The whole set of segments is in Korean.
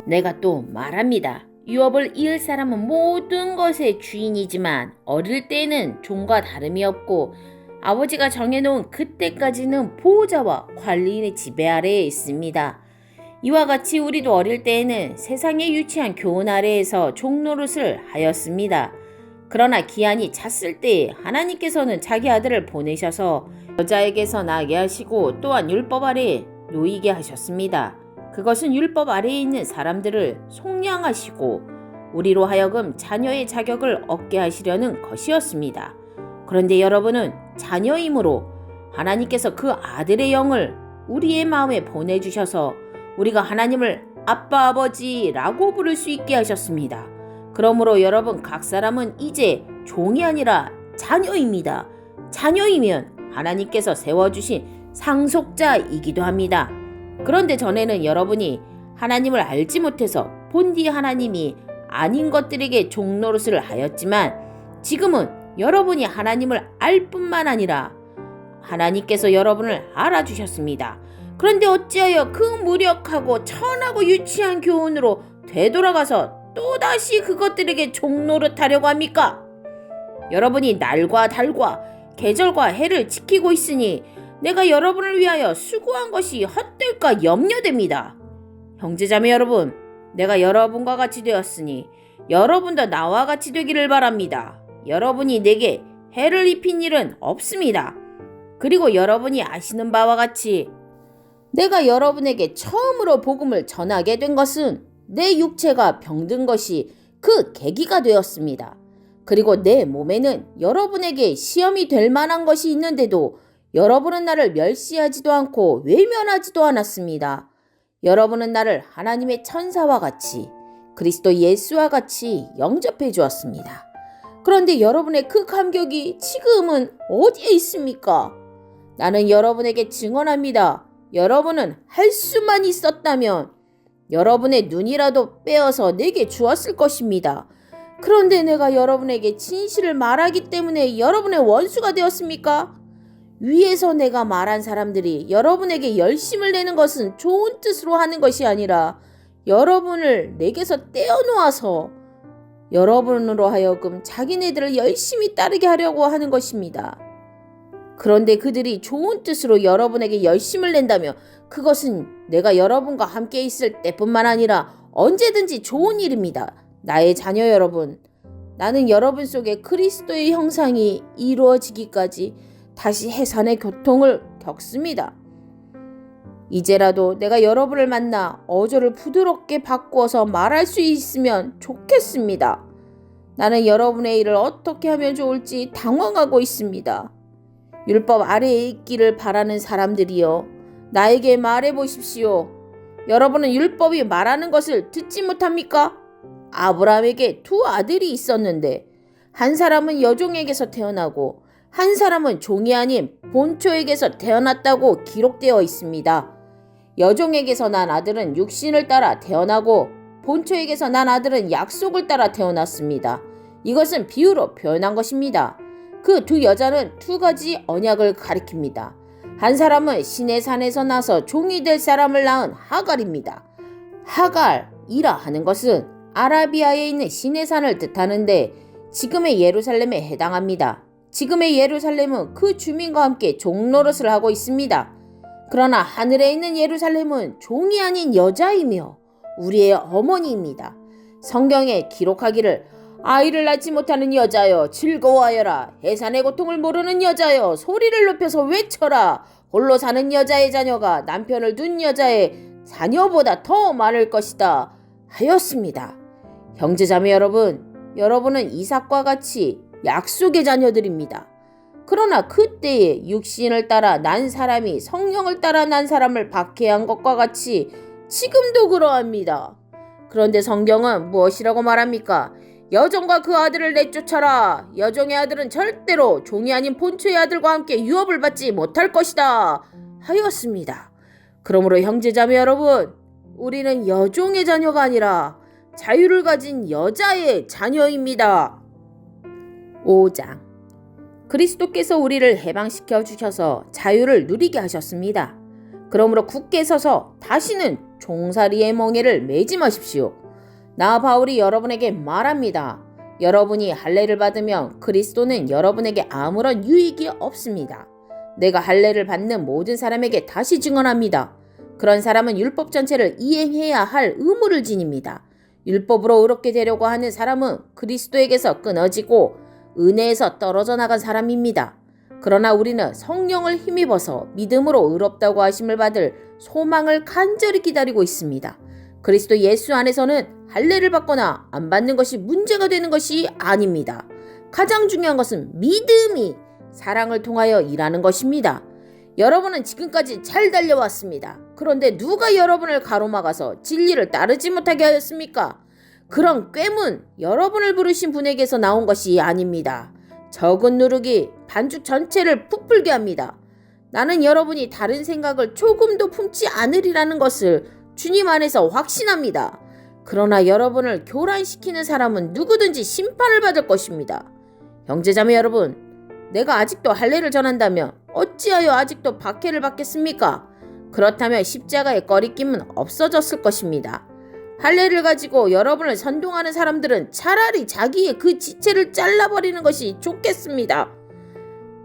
내가 또 말합니다. 유업을 이을 사람은 모든 것의 주인이지만 어릴 때는 종과 다름이 없고 아버지가 정해놓은 그때까지는 보호자와 관리인의 지배 아래에 있습니다. 이와 같이 우리도 어릴 때에는 세상의 유치한 교훈 아래에서 종노릇을 하였습니다. 그러나 기한이 찼을 때 하나님께서는 자기 아들을 보내셔서 여자에게서 나게 하시고 또한 율법 아래에 놓이게 하셨습니다. 그것은 율법 아래에 있는 사람들을 속량하시고 우리로 하여금 자녀의 자격을 얻게 하시려는 것이었습니다. 그런데 여러분은 자녀이므로 하나님께서 그 아들의 영을 우리의 마음에 보내주셔서 우리가 하나님을 아빠 아버지라고 부를 수 있게 하셨습니다. 그러므로 여러분 각 사람은 이제 종이 아니라 자녀입니다. 자녀이면 하나님께서 세워주신 상속자이기도 합니다. 그런데 전에는 여러분이 하나님을 알지 못해서 본디 하나님이 아닌 것들에게 종노릇을 하였지만 지금은 여러분이 하나님을 알 뿐만 아니라 하나님께서 여러분을 알아주셨습니다. 그런데 어찌하여 그 무력하고 천하고 유치한 교훈으로 되돌아가서 또다시 그것들에게 종노릇하려고 합니까? 여러분이 날과 달과 계절과 해를 지키고 있으니 내가 여러분을 위하여 수고한 것이 헛될까 염려됩니다. 형제자매 여러분, 내가 여러분과 같이 되었으니 여러분도 나와 같이 되기를 바랍니다. 여러분이 내게 해를 입힌 일은 없습니다. 그리고 여러분이 아시는 바와 같이 내가 여러분에게 처음으로 복음을 전하게 된 것은 내 육체가 병든 것이 그 계기가 되었습니다. 그리고 내 몸에는 여러분에게 시험이 될 만한 것이 있는데도 여러분은 나를 멸시하지도 않고 외면하지도 않았습니다. 여러분은 나를 하나님의 천사와 같이 그리스도 예수와 같이 영접해 주었습니다. 그런데 여러분의 그 감격이 지금은 어디에 있습니까? 나는 여러분에게 증언합니다. 여러분은 할 수만 있었다면 여러분의 눈이라도 빼어서 내게 주었을 것입니다. 그런데 내가 여러분에게 진실을 말하기 때문에 여러분의 원수가 되었습니까? 위에서 내가 말한 사람들이 여러분에게 열심을 내는 것은 좋은 뜻으로 하는 것이 아니라 여러분을 내게서 떼어놓아서 여러분으로 하여금 자기네들을 열심히 따르게 하려고 하는 것입니다. 그런데 그들이 좋은 뜻으로 여러분에게 열심을 낸다며 그것은 내가 여러분과 함께 있을 때뿐만 아니라 언제든지 좋은 일입니다. 나의 자녀 여러분, 나는 여러분 속에 그리스도의 형상이 이루어지기까지 다시 해산의 고통을 겪습니다. 이제라도 내가 여러분을 만나 어조를 부드럽게 바꾸어서 말할 수 있으면 좋겠습니다. 나는 여러분의 일을 어떻게 하면 좋을지 당황하고 있습니다. 율법 아래에 있기를 바라는 사람들이여, 나에게 말해 보십시오. 여러분은 율법이 말하는 것을 듣지 못합니까? 아브라함에게 두 아들이 있었는데 한 사람은 여종에게서 태어나고 한 사람은 종이 아닌 본초에게서 태어났다고 기록되어 있습니다. 여종에게서 난 아들은 육신을 따라 태어나고 본초에게서 난 아들은 약속을 따라 태어났습니다. 이것은 비유로 표현한 것입니다. 그 두 여자는 두 가지 언약을 가리킵니다. 한 사람은 시내 산에서 나서 종이 될 사람을 낳은 하갈입니다. 하갈이라 하는 것은 아라비아에 있는 시내 산을 뜻하는데 지금의 예루살렘에 해당합니다. 지금의 예루살렘은 그 주민과 함께 종노릇을 하고 있습니다. 그러나 하늘에 있는 예루살렘은 종이 아닌 여자이며 우리의 어머니입니다. 성경에 기록하기를 아이를 낳지 못하는 여자여 즐거워하여라. 해산의 고통을 모르는 여자여 소리를 높여서 외쳐라. 홀로 사는 여자의 자녀가 남편을 둔 여자의 자녀보다 더 많을 것이다 하였습니다. 형제자매 여러분, 여러분은 이삭과 같이 약속의 자녀들입니다. 그러나 그때에 육신을 따라 난 사람이 성령을 따라 난 사람을 박해한 것과 같이 지금도 그러합니다. 그런데 성경은 무엇이라고 말합니까? 여종과 그 아들을 내쫓아라. 여종의 아들은 절대로 종이 아닌 본초의 아들과 함께 유업을 받지 못할 것이다 하였습니다. 그러므로 형제자매 여러분, 우리는 여종의 자녀가 아니라 자유를 가진 여자의 자녀입니다. 5장. 그리스도께서 우리를 해방시켜 주셔서 자유를 누리게 하셨습니다. 그러므로 굳게 서서 다시는 종살이의 멍에를 매지 마십시오. 나 바울이 여러분에게 말합니다. 여러분이 할례를 받으면 그리스도는 여러분에게 아무런 유익이 없습니다. 내가 할례를 받는 모든 사람에게 다시 증언합니다. 그런 사람은 율법 전체를 이행해야 할 의무를 지닙니다. 율법으로 의롭게 되려고 하는 사람은 그리스도에게서 끊어지고 은혜에서 떨어져 나간 사람입니다. 그러나 우리는 성령을 힘입어서 믿음으로 의롭다고 하심을 받을 소망을 간절히 기다리고 있습니다. 그리스도 예수 안에서는 할례를 받거나 안 받는 것이 문제가 되는 것이 아닙니다. 가장 중요한 것은 믿음이 사랑을 통하여 일하는 것입니다. 여러분은 지금까지 잘 달려왔습니다. 그런데 누가 여러분을 가로막아서 진리를 따르지 못하게 하였습니까? 그런 꾀문, 여러분을 부르신 분에게서 나온 것이 아닙니다. 적은 누룩이 반죽 전체를 부풀게 합니다. 나는 여러분이 다른 생각을 조금도 품지 않으리라는 것을 주님 안에서 확신합니다. 그러나 여러분을 교란시키는 사람은 누구든지 심판을 받을 것입니다. 형제자매 여러분, 내가 아직도 할례를 전한다면 어찌하여 아직도 박해를 받겠습니까? 그렇다면 십자가의 꺼리낌은 없어졌을 것입니다. 할례를 가지고 여러분을 선동하는 사람들은 차라리 자기의 그 지체를 잘라버리는 것이 좋겠습니다.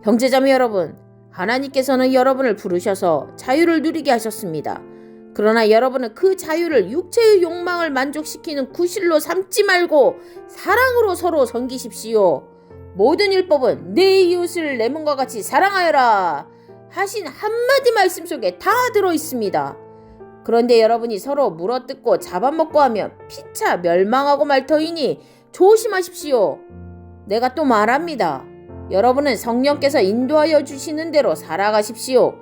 형제자매 여러분, 하나님께서는 여러분을 부르셔서 자유를 누리게 하셨습니다. 그러나 여러분은 그 자유를 육체의 욕망을 만족시키는 구실로 삼지 말고 사랑으로 서로 섬기십시오. 모든 율법은 내 이웃을 내 몸과 같이 사랑하여라 하신 한마디 말씀 속에 다 들어있습니다. 그런데 여러분이 서로 물어뜯고 잡아먹고 하면 피차 멸망하고 말 터이니 조심하십시오. 내가 또 말합니다. 여러분은 성령께서 인도하여 주시는 대로 살아가십시오.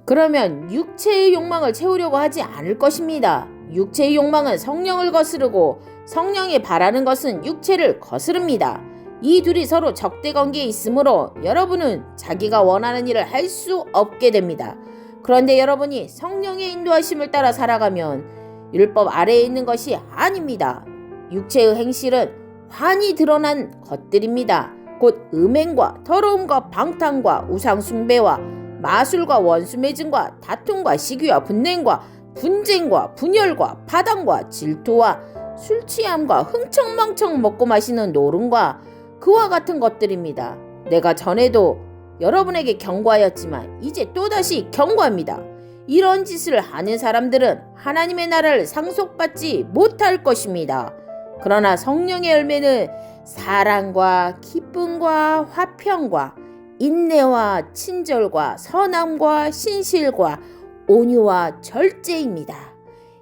그러면 육체의 욕망을 채우려고 하지 않을 것입니다. 육체의 욕망은 성령을 거스르고 성령이 바라는 것은 육체를 거스릅니다. 이 둘이 서로 적대 관계에 있으므로 여러분은 자기가 원하는 일을 할 수 없게 됩니다. 그런데 여러분이 성령의 인도하심을 따라 살아가면 율법 아래에 있는 것이 아닙니다. 육체의 행실은 환히 드러난 것들입니다. 곧 음행과 더러움과 방탕과 우상숭배와 마술과 원수매증과 다툼과 시기와 분냉과 분쟁과 분열과 파당과 질투와 술취함과 흥청망청 먹고 마시는 노름과 그와 같은 것들입니다. 내가 전에도 여러분에게 경고하였지만 이제 또다시 경고합니다. 이런 짓을 하는 사람들은 하나님의 나라를 상속받지 못할 것입니다. 그러나 성령의 열매는 사랑과 기쁨과 화평과 인내와 친절과 선함과 신실과 온유와 절제입니다.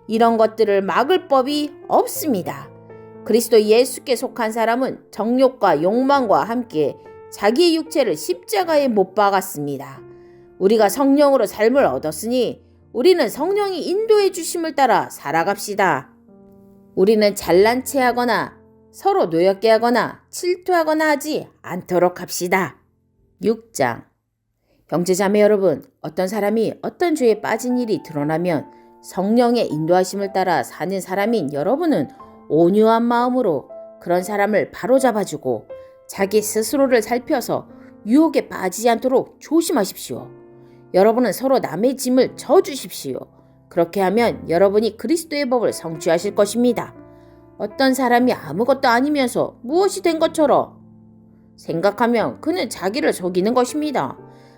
이런 것들을 막을 법이 없습니다. 그리스도 예수께 속한 사람은 정욕과 욕망과 함께 자기의 육체를 십자가에 못 박았습니다. 우리가 성령으로 삶을 얻었으니 우리는 성령이 인도해 주심을 따라 살아갑시다. 우리는 잘난 체하거나 서로 노엽게 하거나 질투하거나 하지 않도록 합시다. 6장. 형제자매 여러분, 어떤 사람이 어떤 죄에 빠진 일이 드러나면 성령의 인도하심을 따라 사는 사람인 여러분은 온유한 마음으로 그런 사람을 바로잡아주고 자기 스스로를 살펴서 유혹에 빠지지 않도록 조심하십시오. 여러분은 서로 남의 짐을 져주십시오. 그렇게 하면 여러분이 그리스도의 법을 성취하실 것입니다. 어떤 사람이 아무것도 아니면서 무엇이 된 것처럼 생각하면 그는 자기를 속이는 것입니다.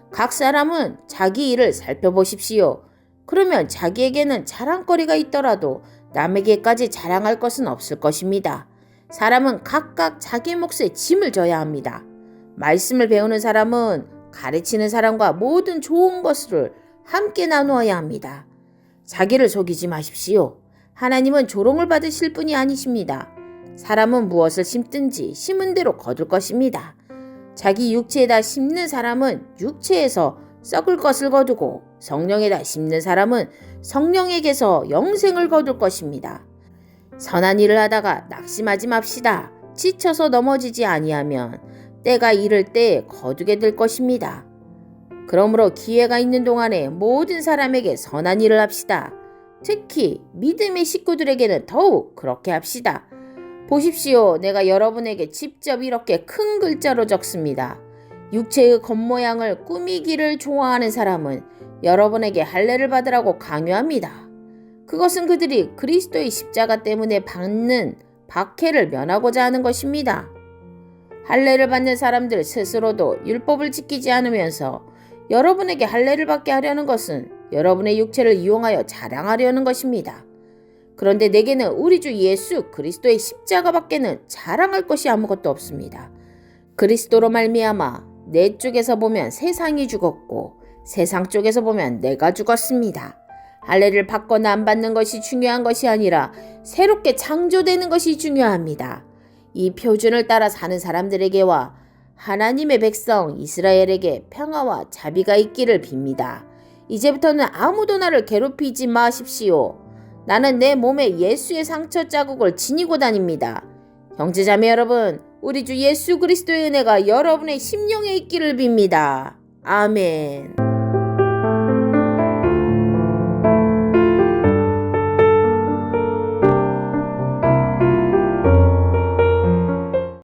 각 사람은 자기 일을 살펴보십시오. 그러면 자기에게는 자랑거리가 있더라도 남에게까지 자랑할 것은 없을 것입니다. 사람은 각각 자기 몫에 짐을 져야 합니다. 말씀을 배우는 사람은 가르치는 사람과 모든 좋은 것을 함께 나누어야 합니다. 자기를 속이지 마십시오. 하나님은 조롱을 받으실 분이 아니십니다. 사람은 무엇을 심든지 심은 대로 거둘 것입니다. 자기 육체에다 심는 사람은 육체에서 썩을 것을 거두고 성령에다 심는 사람은 성령에게서 영생을 거둘 것입니다. 선한 일을 하다가 낙심하지 맙시다. 지쳐서 넘어지지 아니하면 때가 이를 때 거두게 될 것입니다. 그러므로 기회가 있는 동안에 모든 사람에게 선한 일을 합시다. 특히 믿음의 식구들에게는 더욱 그렇게 합시다. 보십시오. 내가 여러분에게 직접 이렇게 큰 글자로 적습니다. 육체의 겉모양을 꾸미기를 좋아하는 사람은 여러분에게 할례를 받으라고 강요합니다. 그것은 그들이 그리스도의 십자가 때문에 받는 박해를 면하고자 하는 것입니다. 할례를 받는 사람들 스스로도 율법을 지키지 않으면서 여러분에게 할례를 받게 하려는 것은 여러분의 육체를 이용하여 자랑하려는 것입니다. 그런데 내게는 우리 주 예수 그리스도의 십자가밖에는 자랑할 것이 아무것도 없습니다. 그리스도로 말미암아 내 쪽에서 보면 세상이 죽었고 세상 쪽에서 보면 내가 죽었습니다. 할례를 받거나 안 받는 것이 중요한 것이 아니라 새롭게 창조되는 것이 중요합니다. 이 표준을 따라 사는 사람들에게와 하나님의 백성 이스라엘에게 평화와 자비가 있기를 빕니다. 이제부터는 아무도 나를 괴롭히지 마십시오. 나는 내 몸에 예수의 상처 자국을 지니고 다닙니다. 형제자매 여러분, 우리 주 예수 그리스도의 은혜가 여러분의 심령에 있기를 빕니다. 아멘.